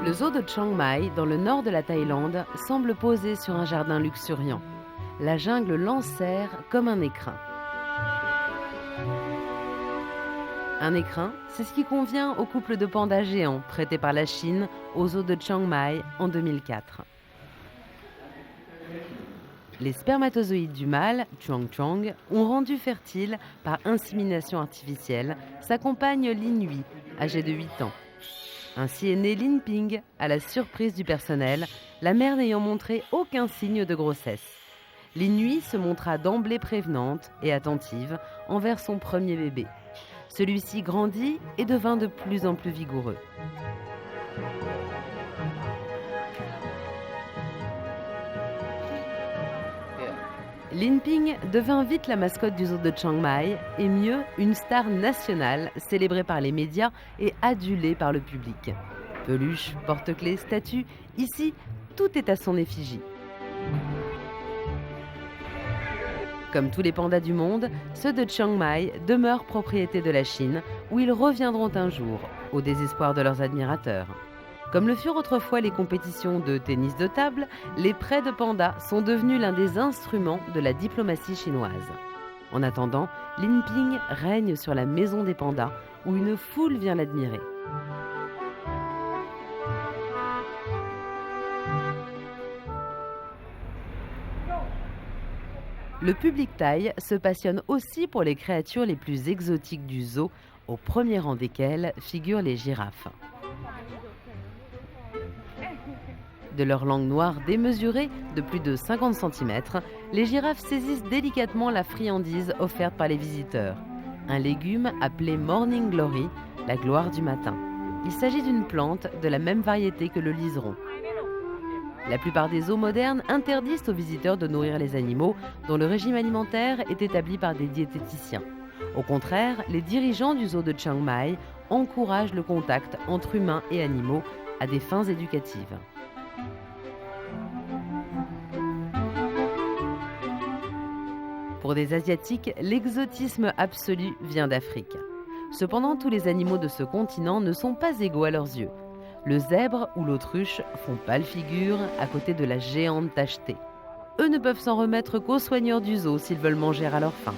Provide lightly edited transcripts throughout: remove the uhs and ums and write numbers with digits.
Le zoo de Chiang Mai, dans le nord de la Thaïlande, semble posé sur un jardin luxuriant. La jungle l'enserre comme un écrin. Un écrin, c'est ce qui convient au couple de pandas géants prêté par la Chine au zoo de Chiang Mai en 2004. Les spermatozoïdes du mâle, Chuang Chuang, ont rendu fertile par insémination artificielle sa compagne Lin Hui, âgée de 8 ans. Ainsi est née Lin Ping, à la surprise du personnel, la mère n'ayant montré aucun signe de grossesse. Lin Hui se montra d'emblée prévenante et attentive envers son premier bébé. Celui-ci grandit et devint de plus en plus vigoureux. Lin Ping devint vite la mascotte du zoo de Chiang Mai et mieux, une star nationale célébrée par les médias et adulée par le public. Peluche, porte-clés, statues, ici, tout est à son effigie. Comme tous les pandas du monde, ceux de Chiang Mai demeurent propriété de la Chine, où ils reviendront un jour, au désespoir de leurs admirateurs. Comme le furent autrefois les compétitions de tennis de table, les prêts de pandas sont devenus l'un des instruments de la diplomatie chinoise. En attendant, Lin Ping règne sur la maison des pandas, où une foule vient l'admirer. Le public thaï se passionne aussi pour les créatures les plus exotiques du zoo, au premier rang desquelles figurent les girafes. De leur langue noire démesurée de plus de 50 cm, les girafes saisissent délicatement la friandise offerte par les visiteurs. Un légume appelé Morning Glory, la gloire du matin. Il s'agit d'une plante de la même variété que le liseron. La plupart des zoos modernes interdisent aux visiteurs de nourrir les animaux dont le régime alimentaire est établi par des diététiciens. Au contraire, les dirigeants du zoo de Chiang Mai encouragent le contact entre humains et animaux à des fins éducatives. Pour des Asiatiques, l'exotisme absolu vient d'Afrique. Cependant, tous les animaux de ce continent ne sont pas égaux à leurs yeux. Le zèbre ou l'autruche font pâle figure à côté de la géante tachetée. Eux ne peuvent s'en remettre qu'aux soigneurs du zoo s'ils veulent manger à leur faim.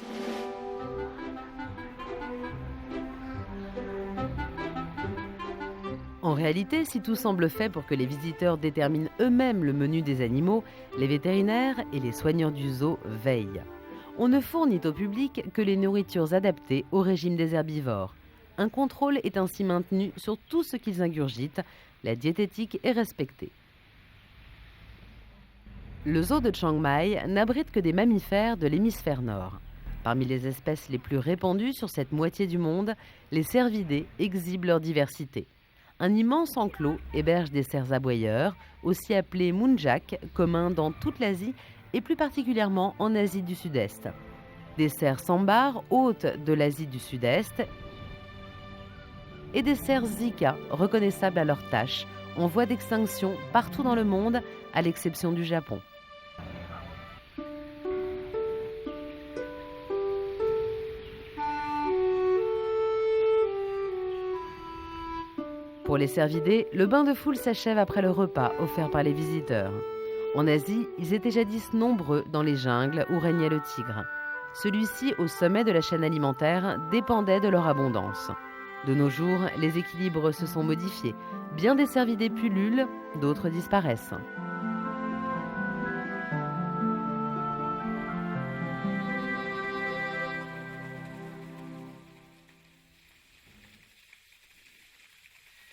En réalité, si tout semble fait pour que les visiteurs déterminent eux-mêmes le menu des animaux, les vétérinaires et les soigneurs du zoo veillent. On ne fournit au public que les nourritures adaptées au régime des herbivores. Un contrôle est ainsi maintenu sur tout ce qu'ils ingurgitent, la diététique est respectée. Le zoo de Chiang Mai n'abrite que des mammifères de l'hémisphère nord. Parmi les espèces les plus répandues sur cette moitié du monde, les cervidés exhibent leur diversité. Un immense enclos héberge des cerfs aboyeurs, aussi appelés muntjac, communs dans toute l'Asie et plus particulièrement en Asie du Sud-Est. Des cerfs sambar, hôtes de l'Asie du Sud-Est, et des cerfs zika, reconnaissables à leur tache, en voie d'extinction partout dans le monde, à l'exception du Japon. Pour les cervidés, le bain de foule s'achève après le repas offert par les visiteurs. En Asie, ils étaient jadis nombreux dans les jungles où régnait le tigre. Celui-ci, au sommet de la chaîne alimentaire, dépendait de leur abondance. De nos jours, les équilibres se sont modifiés. Bien des cervidés pullulent, d'autres disparaissent.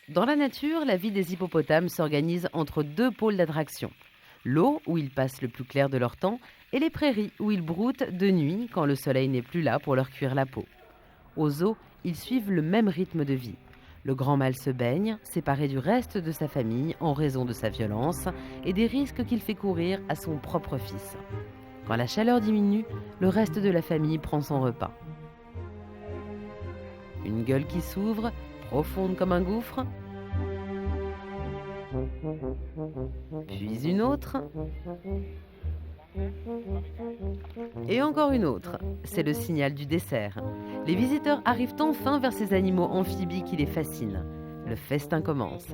Dans la nature, la vie des hippopotames s'organise entre deux pôles d'attraction. L'eau, où ils passent le plus clair de leur temps, et les prairies, où ils broutent de nuit quand le soleil n'est plus là pour leur cuire la peau. Au zoo, ils suivent le même rythme de vie. Le grand mâle se baigne, séparé du reste de sa famille en raison de sa violence et des risques qu'il fait courir à son propre fils. Quand la chaleur diminue, le reste de la famille prend son repas. Une gueule qui s'ouvre, profonde comme un gouffre, puis une autre, et encore une autre. C'est le signal du dessert. Les visiteurs arrivent enfin vers ces animaux amphibies qui les fascinent. Le festin commence.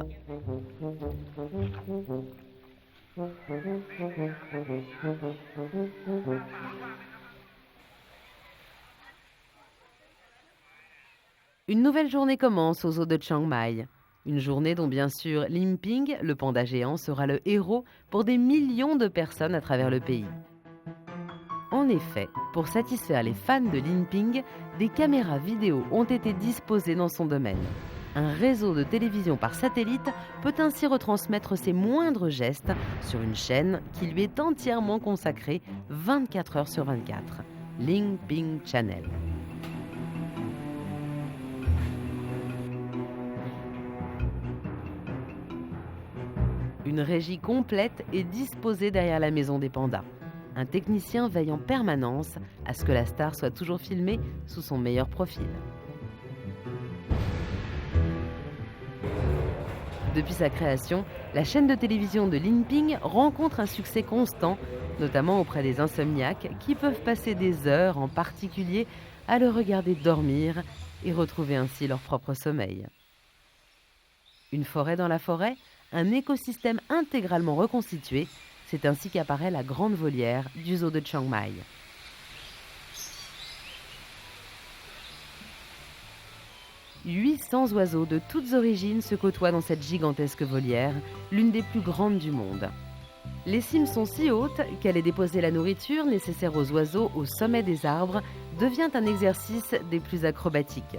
Une nouvelle journée commence aux eaux de Chiang Mai. Une journée dont bien sûr Limping, le panda géant, sera le héros pour des millions de personnes à travers le pays. En effet, pour satisfaire les fans de Limping, des caméras vidéo ont été disposées dans son domaine. Un réseau de télévision par satellite peut ainsi retransmettre ses moindres gestes sur une chaîne qui lui est entièrement consacrée 24 heures sur 24, Limping Channel. Une régie complète est disposée derrière la maison des pandas. Un technicien veille en permanence à ce que la star soit toujours filmée sous son meilleur profil. Depuis sa création, la chaîne de télévision de Limping rencontre un succès constant, notamment auprès des insomniaques qui peuvent passer des heures en particulier à le regarder dormir et retrouver ainsi leur propre sommeil. Une forêt dans la forêt, un écosystème intégralement reconstitué, c'est ainsi qu'apparaît la grande volière du zoo de Chiang Mai. « 800 oiseaux de toutes origines se côtoient dans cette gigantesque volière, l'une des plus grandes du monde. Les cimes sont si hautes qu'aller déposer la nourriture nécessaire aux oiseaux au sommet des arbres devient un exercice des plus acrobatiques.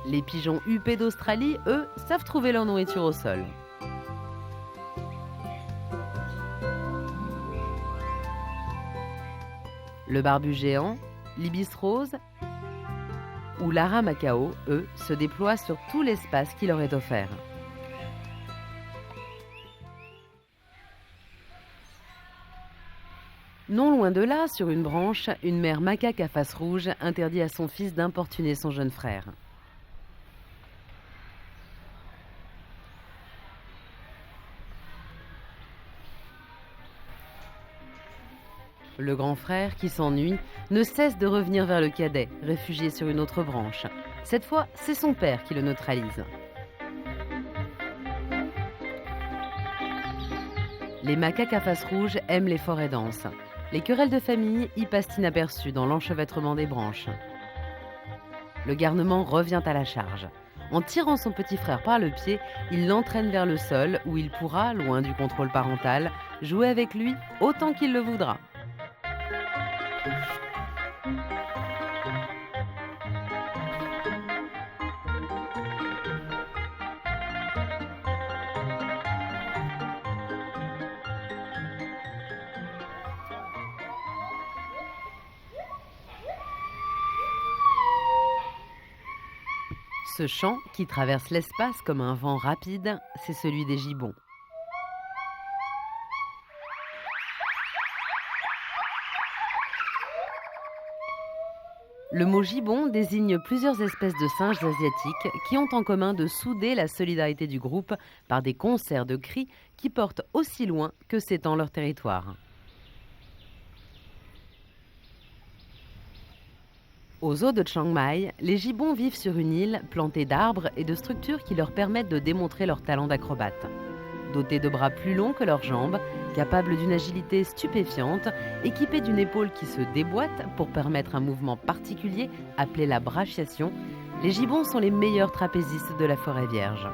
Les pigeons huppés d'Australie, eux, savent trouver leur nourriture au sol. Le barbu géant, l'ibis rose ou l'ara macao, eux, se déploient sur tout l'espace qui leur est offert. Non loin de là, sur une branche, une mère macaque à face rouge interdit à son fils d'importuner son jeune frère. Le grand frère, qui s'ennuie, ne cesse de revenir vers le cadet, réfugié sur une autre branche. Cette fois, c'est son père qui le neutralise. Les macaques à face rouge aiment les forêts denses. Les querelles de famille y passent inaperçues dans l'enchevêtrement des branches. Le garnement revient à la charge. En tirant son petit frère par le pied, il l'entraîne vers le sol où il pourra, loin du contrôle parental, jouer avec lui autant qu'il le voudra. Ce chant, qui traverse l'espace comme un vent rapide, c'est celui des gibbons. Le mot gibbon désigne plusieurs espèces de singes asiatiques qui ont en commun de souder la solidarité du groupe par des concerts de cris qui portent aussi loin que s'étend leur territoire. Aux zoo de Chiang Mai, les gibbons vivent sur une île plantée d'arbres et de structures qui leur permettent de démontrer leur talent d'acrobate. Dotés de bras plus longs que leurs jambes, capables d'une agilité stupéfiante, équipés d'une épaule qui se déboîte pour permettre un mouvement particulier appelé la brachiation, les gibbons sont les meilleurs trapézistes de la forêt vierge.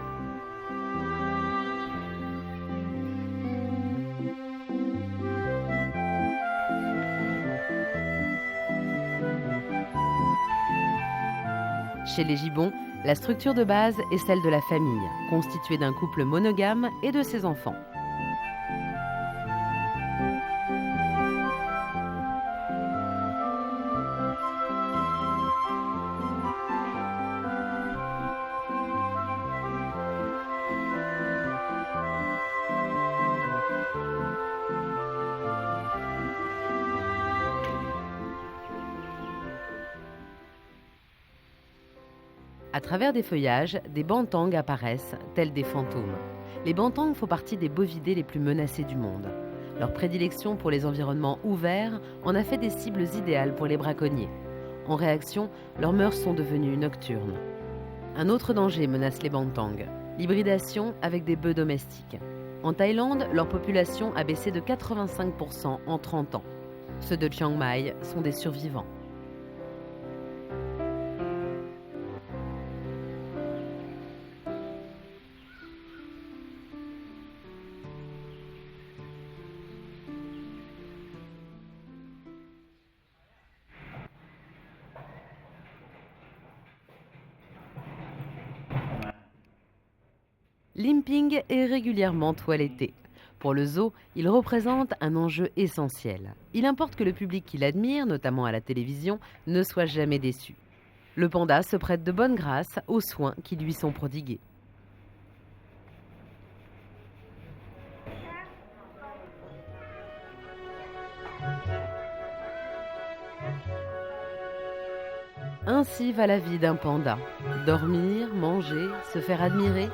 Chez les gibbons, la structure de base est celle de la famille, constituée d'un couple monogame et de ses enfants. À travers des feuillages, des bantangs apparaissent, tels des fantômes. Les bantangs font partie des bovidés les plus menacés du monde. Leur prédilection pour les environnements ouverts en a fait des cibles idéales pour les braconniers. En réaction, leurs mœurs sont devenues nocturnes. Un autre danger menace les bantangs, l'hybridation avec des bœufs domestiques. En Thaïlande, leur population a baissé de 85% en 30 ans. Ceux de Chiang Mai sont des survivants. Limping est régulièrement toiletté. Pour le zoo, il représente un enjeu essentiel. Il importe que le public qui l'admire, notamment à la télévision, ne soit jamais déçu. Le panda se prête de bonne grâce aux soins qui lui sont prodigués. Ainsi va la vie d'un panda. Dormir, manger, se faire admirer.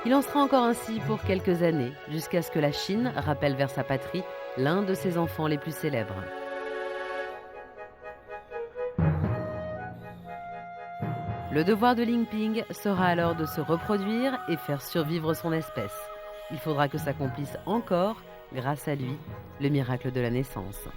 Il en sera encore ainsi pour quelques années, jusqu'à ce que la Chine rappelle vers sa patrie l'un de ses enfants les plus célèbres. Le devoir de Limping sera alors de se reproduire et faire survivre son espèce. Il faudra que s'accomplisse encore, grâce à lui, le miracle de la naissance.